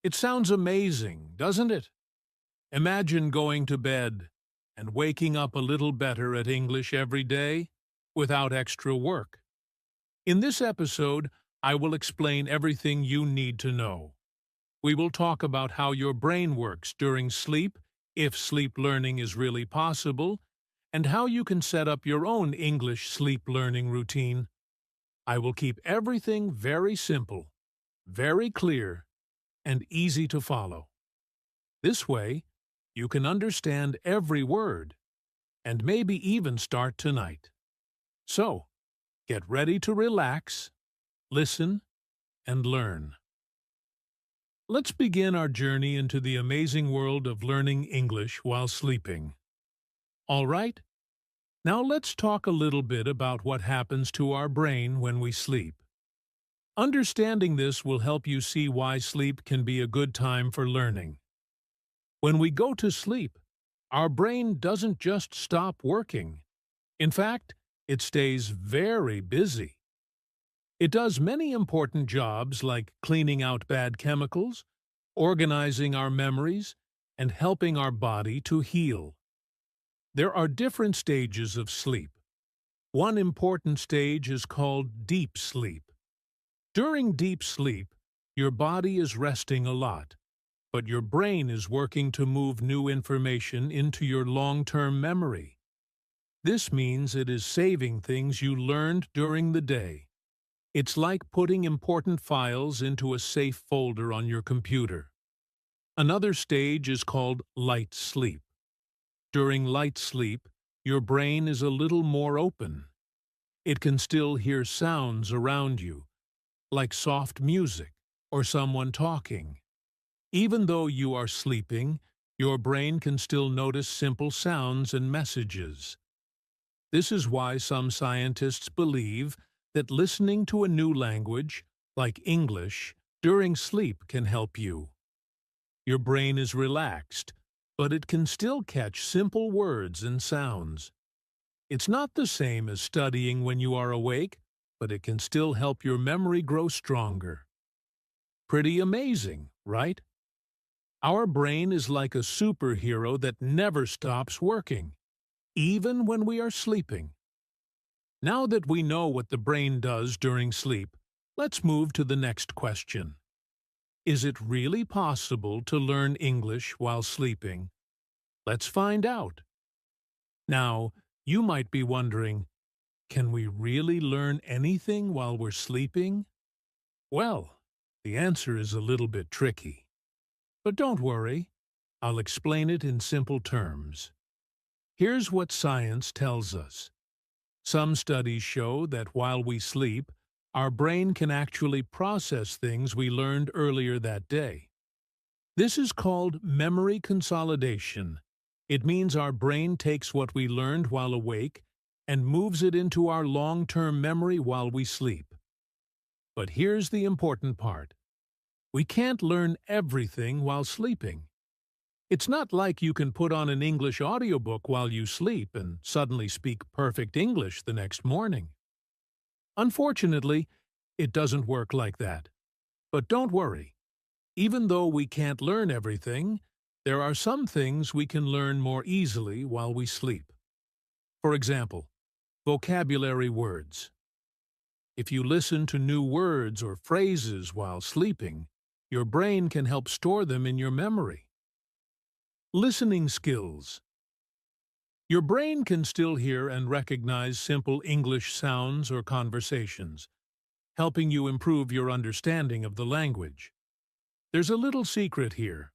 It sounds amazing, doesn't it? Imagine going to bed and waking up a little better at English every day without extra work. In this episode, I will explain everything you need to know. We will talk about how your brain works during sleep, if sleep learning is really possible, and how you can set up your own English sleep learning routine. I will keep everything very simple, very clear, and easy to follow. This way, you can understand every word, and maybe even start tonight. So, get ready to relax, listen, and learn. Let's begin our journey into the amazing world of learning English while sleeping. All right? Now let's talk a little bit about what happens to our brain when we sleep. Understanding this will help you see why sleep can be a good time for learning. When we go to sleep, our brain doesn't just stop working. In fact, it stays very busy. It does many important jobs like cleaning out bad chemicals, organizing our memories, and helping our body to heal. There are different stages of sleep. One important stage is called deep sleep. During deep sleep, your body is resting a lot, but your brain is working to move new information into your long-term memory. This means it is saving things you learned during the day. It's like putting important files into a safe folder on your computer. Another stage is called light sleep. During light sleep, your brain is a little more open. It can still hear sounds around you, like soft music or someone talking. Even though you are sleeping, your brain can still notice simple sounds and messages. This is why some scientists believe that listening to a new language, like English, during sleep can help you. Your brain is relaxed, but it can still catch simple words and sounds. It's not the same as studying when you are awake, but it can still help your memory grow stronger. Pretty amazing, right? Our brain is like a superhero that never stops working, even when we are sleeping. Now that we know what the brain does during sleep, let's move to the next question. Is it really possible to learn English while sleeping? Let's find out. Now, you might be wondering, can we really learn anything while we're sleeping? Well, the answer is a little bit tricky. But don't worry, I'll explain it in simple terms. Here's what science tells us. Some studies show that while we sleep, our brain can actually process things we learned earlier that day. This is called memory consolidation. It means our brain takes what we learned while awake and moves it into our long-term memory while we sleep. But here's the important part. We can't learn everything while sleeping. It's not like you can put on an English audiobook while you sleep and suddenly speak perfect English the next morning. Unfortunately, it doesn't work like that. But don't worry. Even though we can't learn everything, there are some things we can learn more easily while we sleep. For example, vocabulary words. If you listen to new words or phrases while sleeping, your brain can help store them in your memory. Listening skills. Your brain can still hear and recognize simple English sounds or conversations, helping you improve your understanding of the language. There's a little secret here.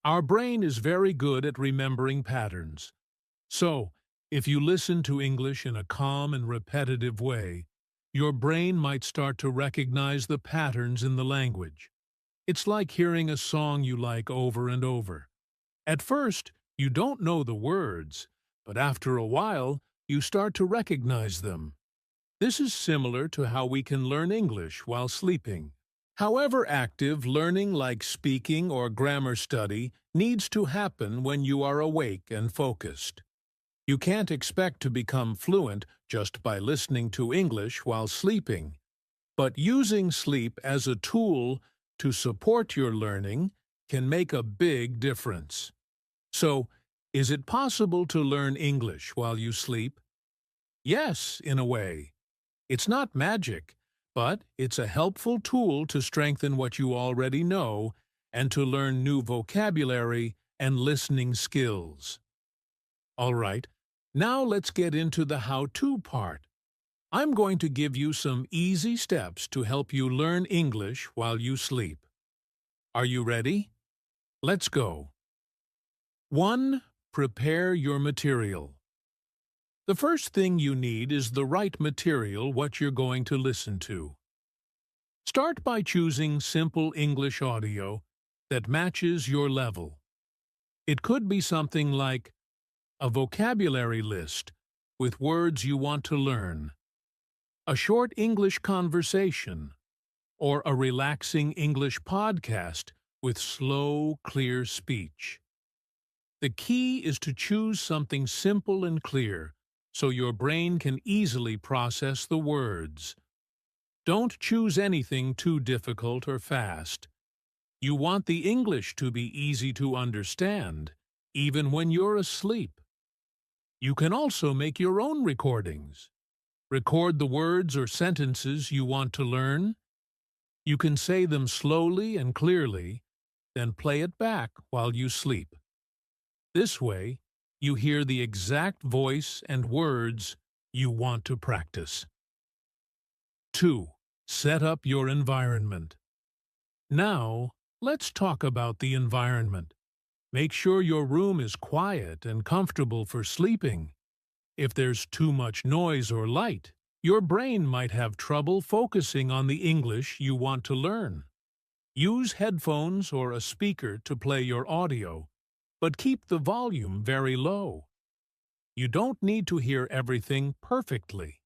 Our brain is very good at remembering patterns. So, if you listen to English in a calm and repetitive way, your brain might start to recognize the patterns in the language. It's like hearing a song you like over and over. At first, you don't know the words, but after a while, you start to recognize them. This is similar to how we can learn English while sleeping. However active learning like speaking or grammar study needs to happen when you are awake and focused. You can't expect to become fluent just by listening to English while sleeping, but using sleep as a tool to support your learning can make a big difference. So, is it possible to learn English while you sleep? Yes, in a way. It's not magic, but it's a helpful tool to strengthen what you already know and to learn new vocabulary and listening skills. All right, now let's get into the how-to part. I'm going to give you some easy steps to help you learn English while you sleep. Are you ready? Let's go. 1. Prepare your material. The first thing you need is the right material what you're going to listen to. Start by choosing simple English audio that matches your level. It could be something like a vocabulary list with words you want to learn, a short English conversation, or a relaxing English podcast with slow, clear speech. The key is to choose something simple and clear so your brain can easily process the words. Don't choose anything too difficult or fast. You want the English to be easy to understand, even when you're asleep. You can also make your own recordings. Record the words or sentences you want to learn. You can say them slowly and clearly, then play it back while you sleep. This way, you hear the exact voice and words you want to practice. 2. Set up your environment. Now, let's talk about the environment. Make sure your room is quiet and comfortable for sleeping. If there's too much noise or light, your brain might have trouble focusing on the English you want to learn. Use headphones or a speaker to play your audio, but keep the volume very low. You don't need to hear everything perfectly.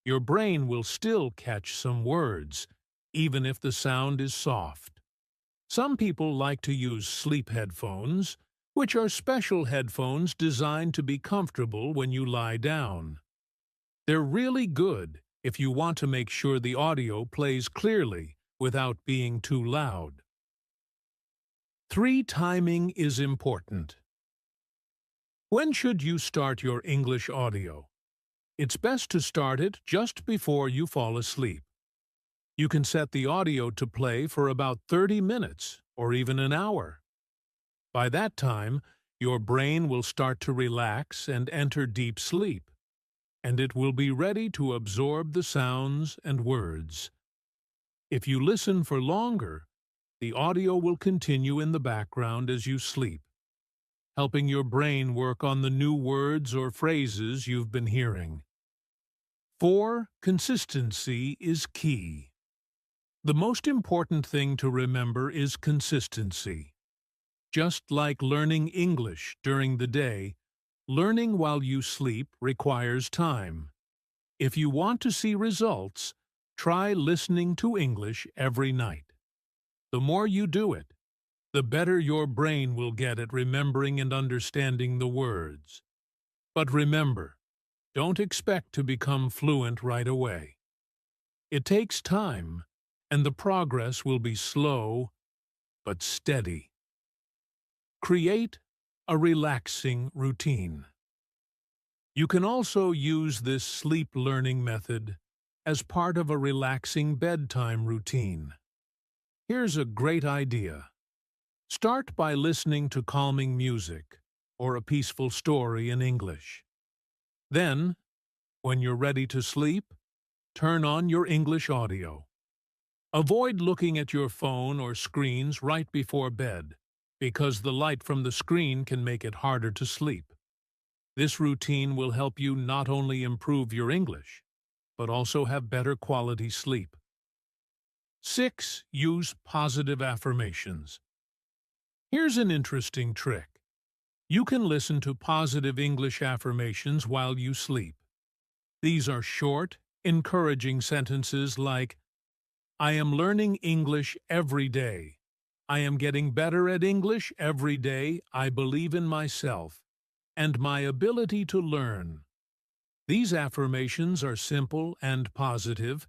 Your brain will still catch some words, even if the sound is soft. Some people like to use sleep headphones, which are special headphones designed to be comfortable when you lie down. They're really good if you want to make sure the audio plays clearly without being too loud. 3. Timing is important. When should you start your English audio? It's best to start it just before you fall asleep. You can set the audio to play for about 30 minutes or even an hour. By that time, your brain will start to relax and enter deep sleep, and it will be ready to absorb the sounds and words. If you listen for longer, the audio will continue in the background as you sleep, helping your brain work on the new words or phrases you've been hearing. 4. Consistency is key. The most important thing to remember is consistency. Just like learning English during the day, learning while you sleep requires time. If you want to see results, try listening to English every night. The more you do it, the better your brain will get at remembering and understanding the words. But remember, don't expect to become fluent right away. It takes time, and the progress will be slow but steady. Create a relaxing routine. You can also use this sleep learning method as part of a relaxing bedtime routine. Here's a great idea. Start by listening to calming music or a peaceful story in English. Then, when you're ready to sleep, turn on your English audio. Avoid looking at your phone or screens right before bed, because the light from the screen can make it harder to sleep. This routine will help you not only improve your English, but also have better quality sleep. 6. Use positive affirmations. Here's an interesting trick. You can listen to positive English affirmations while you sleep. These are short, encouraging sentences like, I am learning English every day. I am getting better at English every day. I believe in myself and my ability to learn. These affirmations are simple and positive,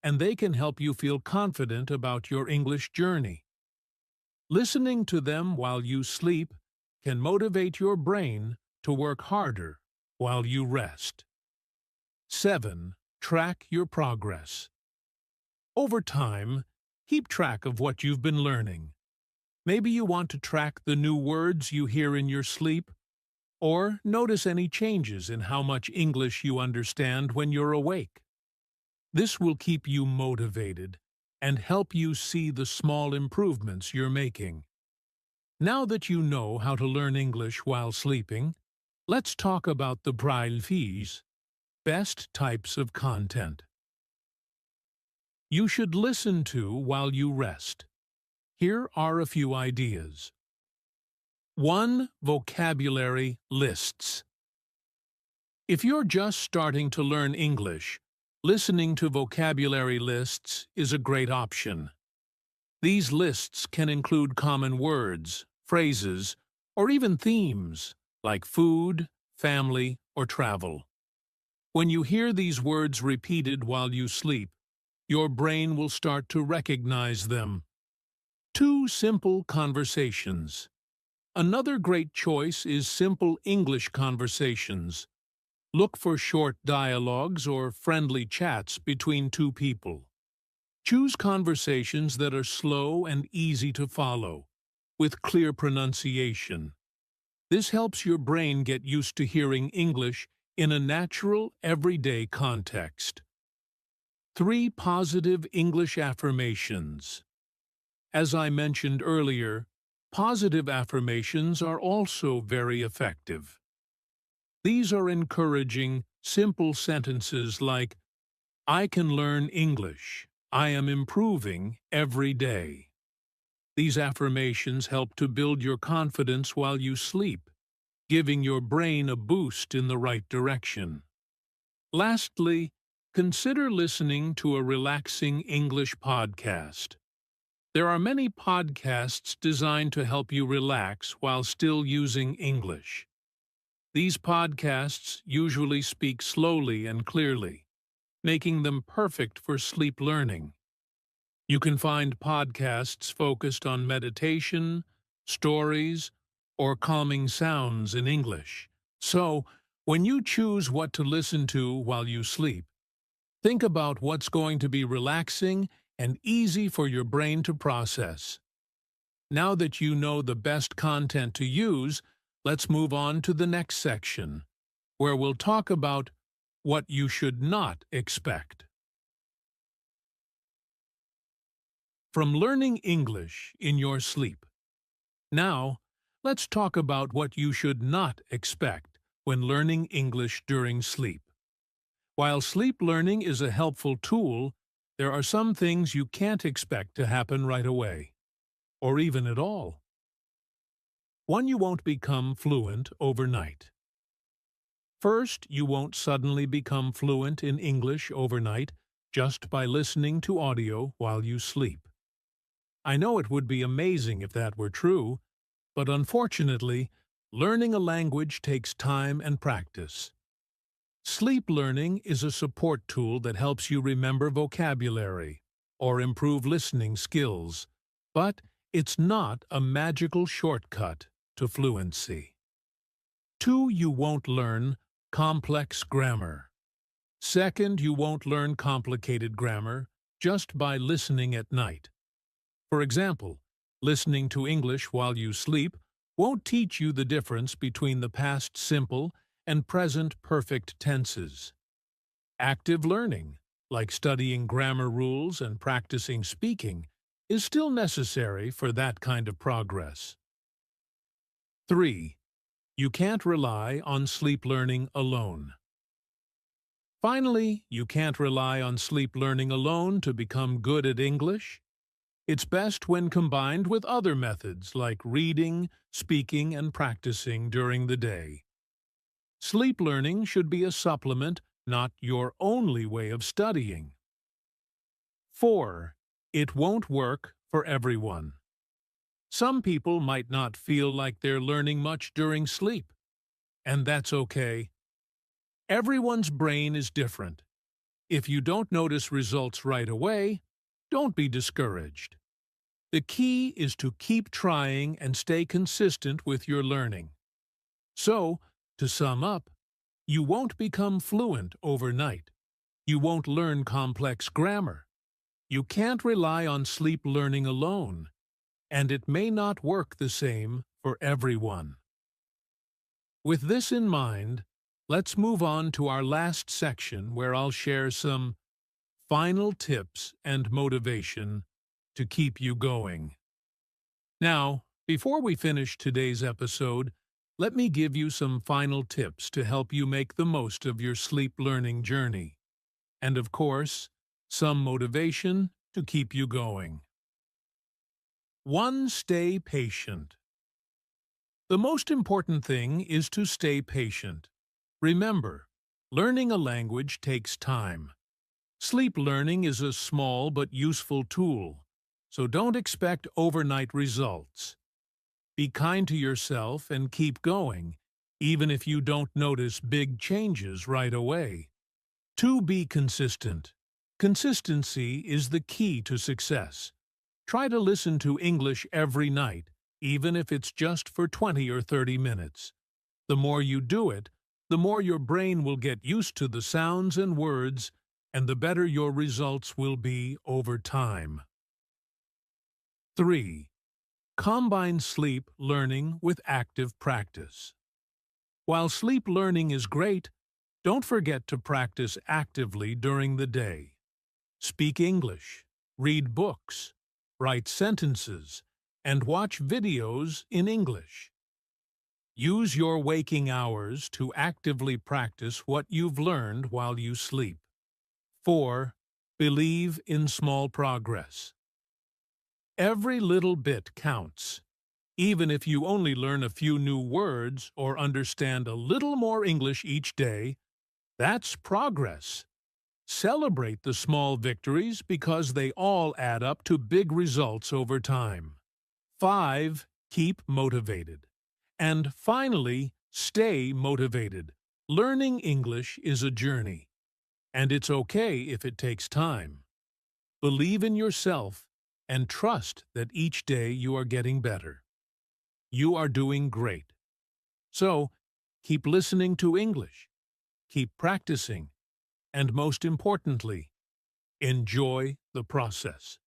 and they can help you feel confident about your English journey. Listening to them while you sleep can motivate your brain to work harder while you rest. 7. Track your progress. Over time, keep track of what you've been learning. Maybe you want to track the new words you hear in your sleep, or notice any changes in how much English you understand when you're awake. This will keep you motivated and help you see the small improvements you're making. Now that you know how to learn English while sleeping, let's talk about the Braillefies, best types of content. You should listen to while you rest. Here are a few ideas. 1. Vocabulary lists. If you're just starting to learn English, listening to vocabulary lists is a great option. These lists can include common words, phrases, or even themes like food, family, or travel. When you hear these words repeated while you sleep, your brain will start to recognize them. 2. Simple conversations. Another great choice is simple English conversations. Look for short dialogues or friendly chats between two people. Choose conversations that are slow and easy to follow, with clear pronunciation. This helps your brain get used to hearing English in a natural, everyday context. 3. Positive English affirmations. As I mentioned earlier, positive affirmations are also very effective. These are encouraging, simple sentences like, "I can learn English. I am improving every day." These affirmations help to build your confidence while you sleep, giving your brain a boost in the right direction. Lastly, consider listening to a relaxing English podcast. There are many podcasts designed to help you relax while still using English. These podcasts usually speak slowly and clearly, making them perfect for sleep learning. You can find podcasts focused on meditation, stories, or calming sounds in English. So, when you choose what to listen to while you sleep, think about what's going to be relaxing and easy for your brain to process. Now that you know the best content to use, let's move on to the next section, where we'll talk about what you should not expect. From learning English in your sleep. Now, let's talk about what you should not expect when learning English during sleep. While sleep learning is a helpful tool, there are some things you can't expect to happen right away, or even at all. 1. You won't become fluent overnight. First, you won't suddenly become fluent in English overnight just by listening to audio while you sleep. I know it would be amazing if that were true, but unfortunately, learning a language takes time and practice. Sleep learning is a support tool that helps you remember vocabulary or improve listening skills, but it's not a magical shortcut to fluency. 2. You won't learn complex grammar. Second, you won't learn complicated grammar just by listening at night. For example, listening to English while you sleep won't teach you the difference between the past simple and present perfect tenses. Active learning, like studying grammar rules and practicing speaking, is still necessary for that kind of progress. 3. You can't rely on sleep learning alone. Finally, you can't rely on sleep learning alone to become good at English. It's best when combined with other methods like reading, speaking, and practicing during the day. Sleep learning should be a supplement, not your only way of studying. 4. It won't work for everyone. Some people might not feel like they're learning much during sleep, and that's okay. Everyone's brain is different. If you don't notice results right away, don't be discouraged. The key is to keep trying and stay consistent with your learning. So, to sum up, you won't become fluent overnight. You won't learn complex grammar. You can't rely on sleep learning alone, and it may not work the same for everyone. With this in mind, let's move on to our last section where I'll share some final tips and motivation to keep you going. Now, before we finish today's episode, let me give you some final tips to help you make the most of your sleep learning journey. And of course, some motivation to keep you going. 1. Stay patient. The most important thing is to stay patient. Remember, learning a language takes time. Sleep learning is a small but useful tool, so don't expect overnight results. Be kind to yourself and keep going, even if you don't notice big changes right away. 2. Be consistent. Consistency is the key to success. Try to listen to English every night, even if it's just for 20 or 30 minutes. The more you do it, the more your brain will get used to the sounds and words, and the better your results will be over time. 3. Combine sleep learning with active practice. While sleep learning is great, don't forget to practice actively during the day. Speak English, read books, write sentences, and watch videos in English. Use your waking hours to actively practice what you've learned while you sleep. 4. Believe in small progress. Every little bit counts. Even if you only learn a few new words or understand a little more English each day, that's progress. Celebrate the small victories because they all add up to big results over time. 5. Keep motivated. And finally, stay motivated. Learning English is a journey, and it's okay if it takes time. Believe in yourself and trust that each day you are getting better. You are doing great. So, keep listening to English, keep practicing, and most importantly, enjoy the process.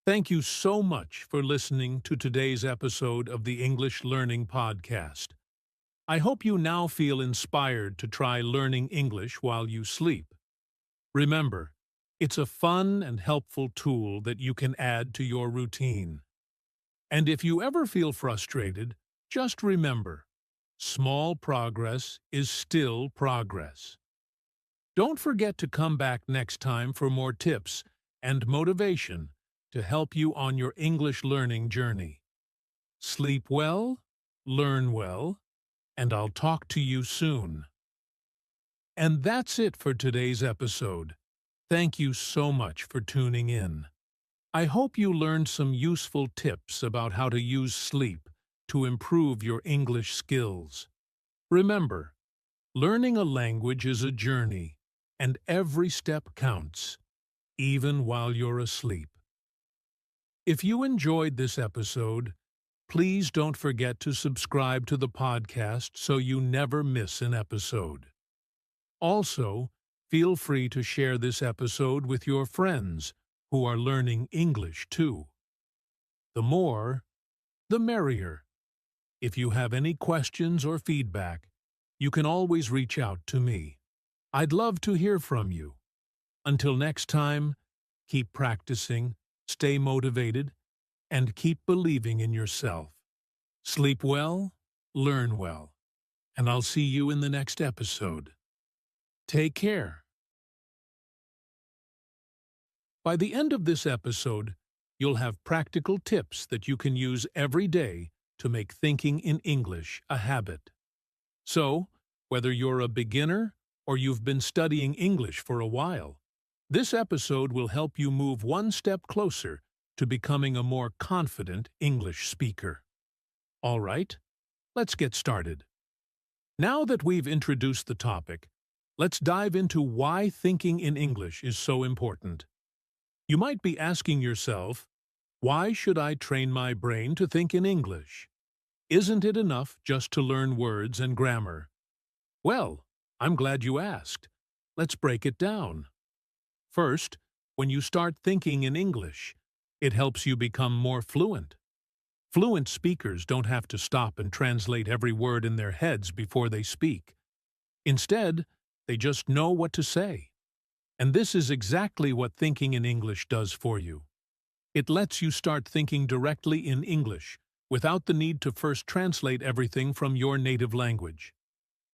Thank you so much for listening to today's episode of the English Learning Podcast. I hope you now feel inspired to try learning English while you sleep. Remember, it's a fun and helpful tool that you can add to your routine. And if you ever feel frustrated, just remember, small progress is still progress. Don't forget to come back next time for more tips and motivation to help you on your English learning journey. Sleep well, learn well, and I'll talk to you soon. And that's it for today's episode. Thank you so much for tuning in. I hope you learned some useful tips about how to use sleep to improve your English skills. Remember, learning a language is a journey, and every step counts, even while you're asleep. If you enjoyed this episode, please don't forget to subscribe to the podcast so you never miss an episode. Also, feel free to share this episode with your friends who are learning English too. The more, the merrier. If you have any questions or feedback, you can always reach out to me. I'd love to hear from you. Until next time, keep practicing, stay motivated, and keep believing in yourself. Sleep well, learn well, and I'll see you in the next episode. Take care. By the end of this episode, you'll have practical tips that you can use every day to make thinking in English a habit. So, whether you're a beginner or you've been studying English for a while, this episode will help you move one step closer to becoming a more confident English speaker. All right, let's get started. Now that we've introduced the topic, let's dive into why thinking in English is so important. You might be asking yourself, why should I train my brain to think in English? Isn't it enough just to learn words and grammar? Well, I'm glad you asked. Let's break it down. First, when you start thinking in English, it helps you become more fluent. Fluent speakers don't have to stop and translate every word in their heads before they speak. Instead, they just know what to say. And this is exactly what thinking in English does for you. It lets you start thinking directly in English, without the need to first translate everything from your native language.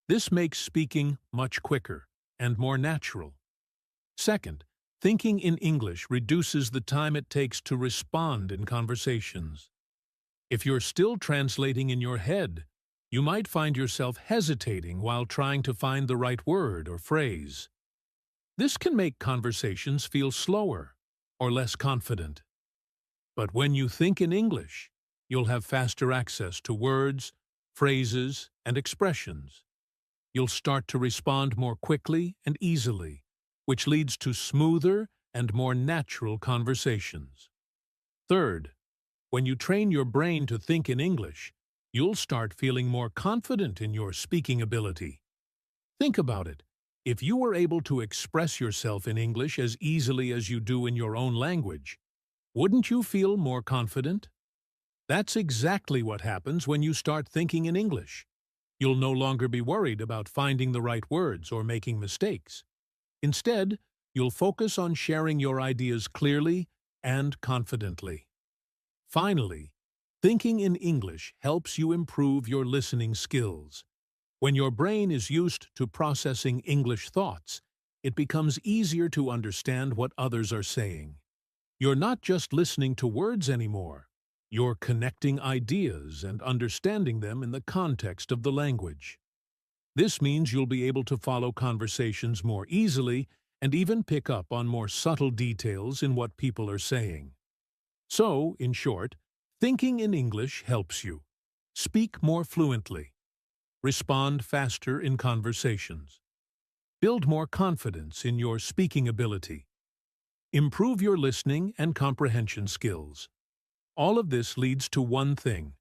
This makes speaking much quicker and more natural. Second, thinking in English reduces the time it takes to respond in conversations. If you're still translating in your head, you might find yourself hesitating while trying to find the right word or phrase. This can make conversations feel slower or less confident. But when you think in English, you'll have faster access to words, phrases, and expressions. You'll start to respond more quickly and easily, which leads to smoother and more natural conversations. Third, when you train your brain to think in English, you'll start feeling more confident in your speaking ability. Think about it. If you were able to express yourself in English as easily as you do in your own language, wouldn't you feel more confident? That's exactly what happens when you start thinking in English. You'll no longer be worried about finding the right words or making mistakes. Instead, you'll focus on sharing your ideas clearly and confidently. Finally, thinking in English helps you improve your listening skills. When your brain is used to processing English thoughts, it becomes easier to understand what others are saying. You're not just listening to words anymore. You're connecting ideas and understanding them in the context of the language. This means you'll be able to follow conversations more easily and even pick up on more subtle details in what people are saying. So, in short, thinking in English helps you speak more fluently, respond faster in conversations, build more confidence in your speaking ability, improve your listening and comprehension skills. All of this leads to one thing: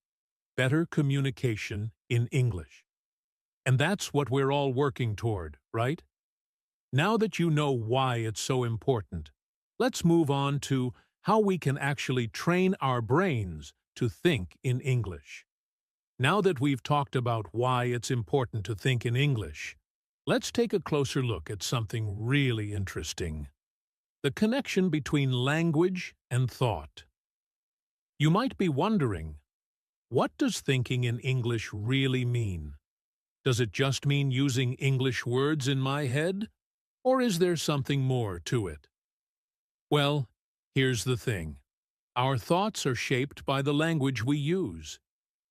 better communication in English. And that's what we're all working toward, right? Now that you know why it's so important, let's move on to how we can actually train our brains to think in English. Now that we've talked about why it's important to think in English, let's take a closer look at something really interesting: the connection between language and thought. You might be wondering, what does thinking in English really mean? Does it just mean using English words in my head? Or is there something more to it? Well, here's the thing. Our thoughts are shaped by the language we use.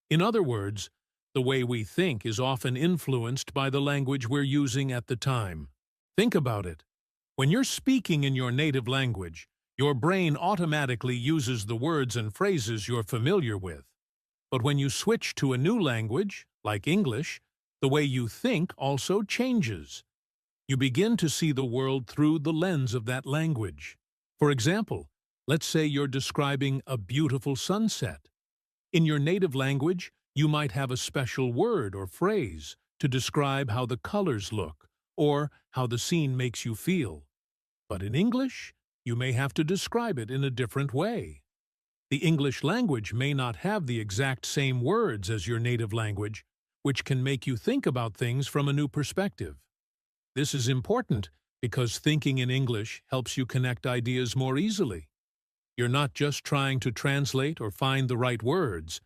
In other words, the way we think is often influenced by the language we're using at the time. Think about it. When you're speaking in your native language, your brain automatically uses the words and phrases you're familiar with. But when you switch to a new language, like English, the way you think also changes. You begin to see the world through the lens of that language. For example, let's say you're describing a beautiful sunset. In your native language, you might have a special word or phrase to describe how the colors look or how the scene makes you feel. But in English, you may have to describe it in a different way. The English language may not have the exact same words as your native language, which can make you think about things from a new perspective. This is important because thinking in English helps you connect ideas more easily. You're not just trying to translate or find the right words.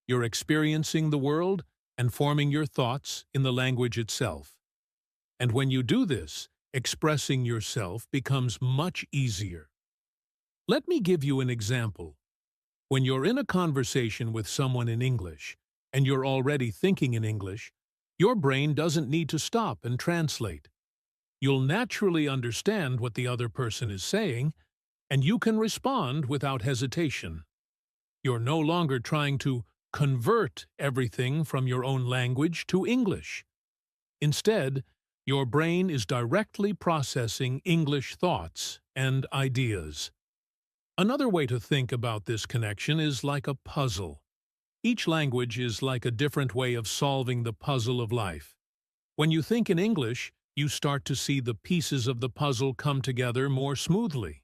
You're experiencing the world and forming your thoughts in the language itself. And when you do this, expressing yourself becomes much easier. Let me give you an example. When you're in a conversation with someone in English, and you're already thinking in English, your brain doesn't need to stop and translate. You'll naturally understand what the other person is saying, and you can respond without hesitation. You're no longer trying to convert everything from your own language to English. Instead, Your brain is directly processing English thoughts and ideas. Another way to think about this connection is like a puzzle. Each language is like a different way of solving the puzzle of life. When you think in English, you start to see the pieces of the puzzle come together more smoothly.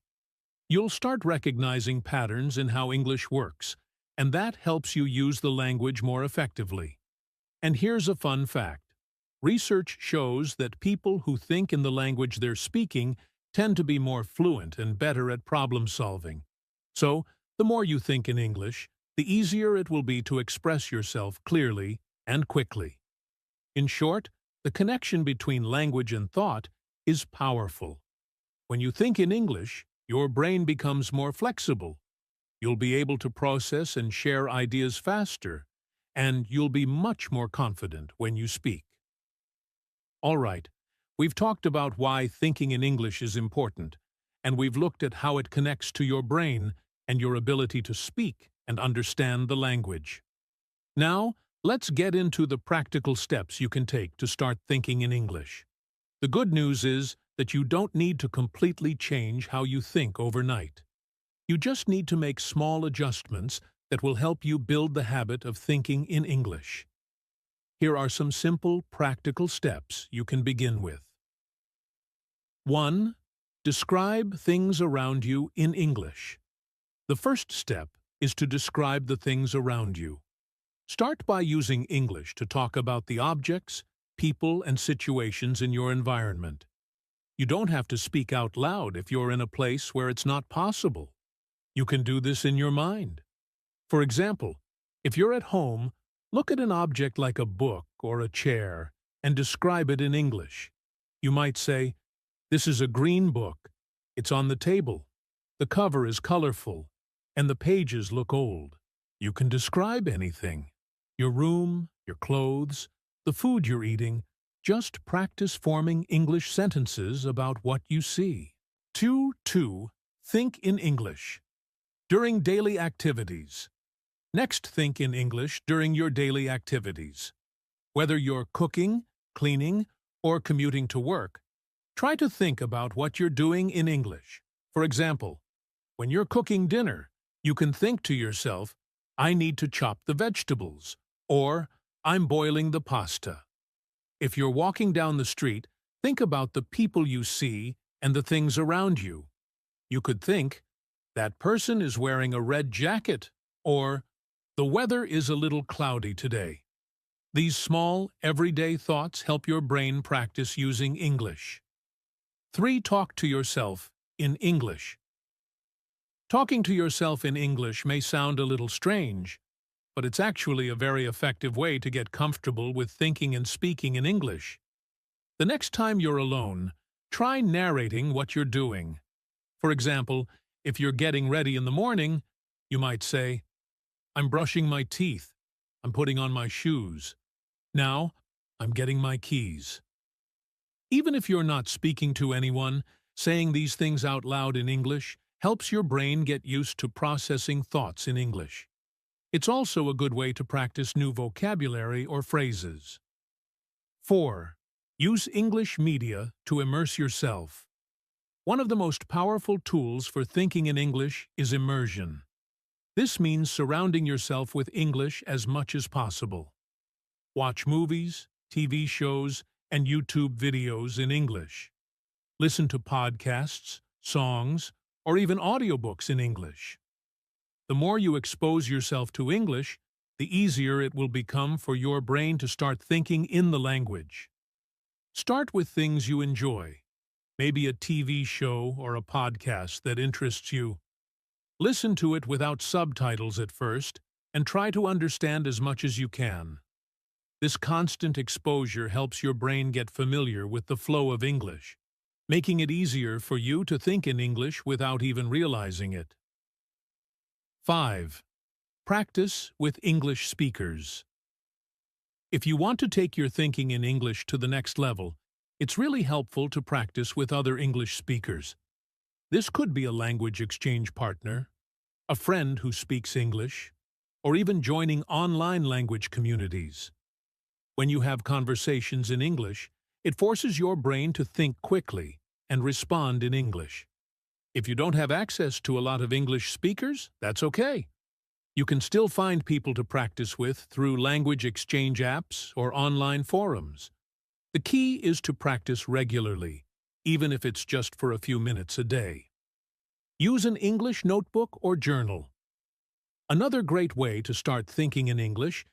You'll start recognizing patterns in how English works, and that helps you use the language more effectively. And here's a fun fact. Research shows that people who think in the language they're speaking tend to be more fluent and better at problem solving. So, the more you think in English, the easier it will be to express yourself clearly and quickly. In short, the connection between language and thought is powerful. When you think in English, your brain becomes more flexible. You'll be able to process and share ideas faster, and you'll be much more confident when you speak. All right, we've talked about why thinking in English is important, and we've looked at how it connects to your brain and your ability to speak and understand the language. Now, let's get into the practical steps you can take to start thinking in English. The good news is that you don't need to completely change how you think overnight. You just need to make small adjustments that will help you build the habit of thinking in English. Here are some simple, practical steps you can begin with. 1. Describe things around you in English. The first step is to describe the things around you. Start by using English to talk about the objects, people, and situations in your environment. You don't have to speak out loud if you're in a place where it's not possible. You can do this in your mind. For example, if you're at home, look at an object like a book or a chair and describe it in English. You might say, "This is a green book. It's on the table. The cover is colorful, and the pages look old." You can describe anything. Your room, your clothes, the food you're eating. Just practice forming English sentences about what you see. 2. Think in English. During daily activities. Next, think in English during your daily activities. Whether you're cooking, cleaning, or commuting to work, try to think about what you're doing in English. For example, when you're cooking dinner, you can think to yourself, "I need to chop the vegetables," or "I'm boiling the pasta." If you're walking down the street, think about the people you see and the things around you. You could think, "That person is wearing a red jacket," or "The weather is a little cloudy today." These small, everyday thoughts help your brain practice using English. 3. Talk to yourself in English. Talking to yourself in English may sound a little strange, but it's actually a very effective way to get comfortable with thinking and speaking in English. The next time you're alone, try narrating what you're doing. For example, if you're getting ready in the morning, you might say, "I'm brushing my teeth. I'm putting on my shoes. Now, I'm getting my keys." Even if you're not speaking to anyone, saying these things out loud in English helps your brain get used to processing thoughts in English. It's also a good way to practice new vocabulary or phrases. 4. Use English media to immerse yourself. One of the most powerful tools for thinking in English is immersion. This means surrounding yourself with English as much as possible. Watch movies, TV shows, and YouTube videos in English. Listen to podcasts, songs, or even audiobooks in English. The more you expose yourself to English, the easier it will become for your brain to start thinking in the language. Start with things you enjoy, maybe a TV show or a podcast that interests you. Listen to it without subtitles at first, and try to understand as much as you can. This constant exposure helps your brain get familiar with the flow of English, making it easier for you to think in English without even realizing it. 5. Practice with English speakers. If you want to take your thinking in English to the next level, it's really helpful to practice with other English speakers. This could be a language exchange partner, a friend who speaks English, or even joining online language communities. When you have conversations in English, It forces your brain to think quickly and respond in English. If you don't have access to a lot of English speakers, that's okay. You can still find people to practice with through language exchange apps or online forums. The key is to practice regularly, even if it's just for a few minutes a day. Use an English notebook or journal. Another great way to start thinking in English